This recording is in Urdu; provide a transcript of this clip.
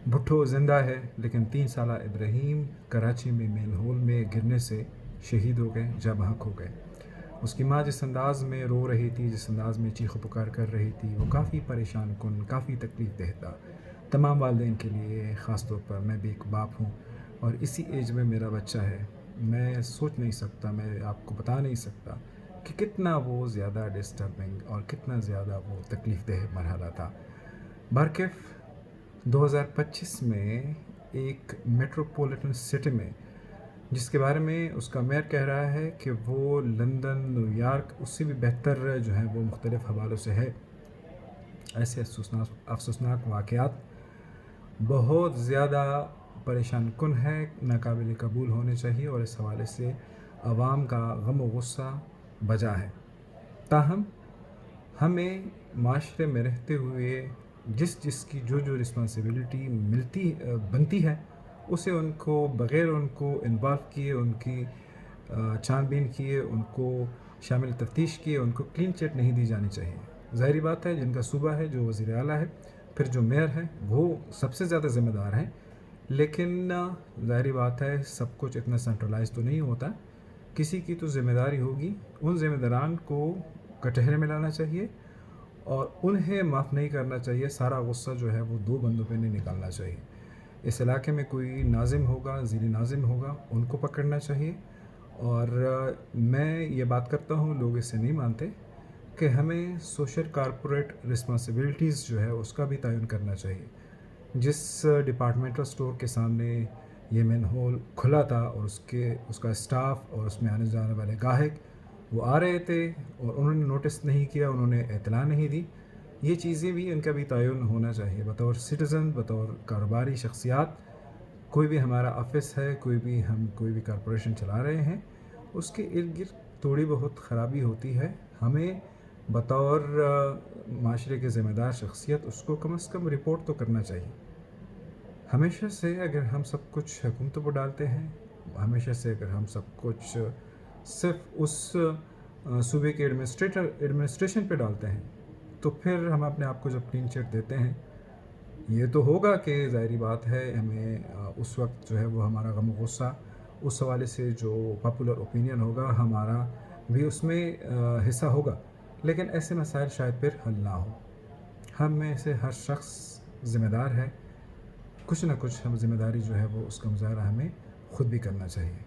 بھٹو زندہ ہے لیکن 3 سالہ ابراہیم کراچی میں مین ہول میں گرنے سے شہید ہو گئے، جاں بحق ہو گئے۔ اس کی ماں جس انداز میں رو رہی تھی، جس انداز میں چیخ و پکار کر رہی تھی، وہ کافی پریشان کن، کافی تکلیف دہ تھا تمام والدین کے لیے، خاص طور پر میں بھی ایک باپ ہوں اور اسی ایج میں میرا بچہ ہے۔ میں سوچ نہیں سکتا، میں آپ کو بتا نہیں سکتا کہ کتنا وہ زیادہ ڈسٹربنگ اور کتنا زیادہ وہ تکلیف دہ مرحلہ تھا۔ برکف 2025 میں ایک میٹروپولیٹن سٹی میں، جس کے بارے میں اس کا میئر کہہ رہا ہے کہ وہ لندن، نیو یارک اس سے بھی بہتر جو ہے وہ مختلف حوالوں سے ہے، ایسے افسوسناک واقعات بہت زیادہ پریشان کن ہے، ناقابل قبول ہونے چاہیے اور اس حوالے سے عوام کا غم و غصہ بجا ہے۔ تاہم ہمیں معاشرے میں رہتے ہوئے جس کی جو رسپانسبلٹی بنتی ہے، اسے ان کو بغیر ان کو انوالو کیے، ان کی چھان بین کیے، ان کو شامل تفتیش کیے، ان کو کلین چٹ نہیں دی جانی چاہیے۔ ظاہری بات ہے جن کا صوبہ ہے، جو وزیر اعلیٰ ہے، پھر جو میئر ہے، وہ سب سے زیادہ ذمہ دار ہیں، لیکن ظاہری بات ہے سب کچھ اتنا سینٹرلائز تو نہیں ہوتا، کسی کی تو ذمہ داری ہوگی۔ ان ذمہ داران کو کٹہرے میں لانا چاہیے اور انہیں معاف نہیں کرنا چاہیے، سارا غصہ جو ہے وہ 2 بندوں پہ نہیں نکالنا چاہیے۔ اس علاقے میں کوئی ناظم ہوگا، زیر ناظم ہوگا، ان کو پکڑنا چاہیے۔ اور میں یہ بات کرتا ہوں، لوگ اسے نہیں مانتے کہ ہمیں سوشل کارپوریٹ رسپانسبلٹیز جو ہے اس کا بھی تعین کرنا چاہیے۔ جس ڈپارٹمنٹل اسٹور کے سامنے یہ مین ہول کھلا تھا اور اس کا اسٹاف اور اس میں آنے جانے والے گاہک وہ آ رہے تھے اور انہوں نے نوٹس نہیں کیا، انہوں نے اطلاع نہیں دی، یہ چیزیں بھی ان کا بھی تعین ہونا چاہیے۔ بطور سٹیزن، بطور کاروباری شخصیات، کوئی بھی ہمارا آفس ہے، کوئی بھی کارپوریشن چلا رہے ہیں، اس کے ارد گرد تھوڑی بہت خرابی ہوتی ہے، ہمیں بطور معاشرے کے ذمہ دار شخصیت اس کو کم از کم رپورٹ تو کرنا چاہیے۔ ہمیشہ سے اگر ہم سب کچھ حکومتوں پر ڈالتے ہیں، ہمیشہ سے اگر ہم سب کچھ صرف اس صوبے کے ایڈمنسٹریشن پہ ڈالتے ہیں، تو پھر ہم اپنے آپ کو جب کلین چٹ دیتے ہیں، یہ تو ہوگا کہ ظاہری بات ہے ہمیں اس وقت جو ہے وہ ہمارا غم و غصہ اس حوالے سے جو پاپولر اوپینین ہوگا ہمارا بھی اس میں حصہ ہوگا، لیکن ایسے مسائل شاید پھر حل نہ ہو۔ ہم میں سے ہر شخص ذمہ دار ہے، کچھ نہ کچھ ہم ذمہ داری جو ہے وہ اس کا مظاہرہ ہمیں خود بھی کرنا چاہیے۔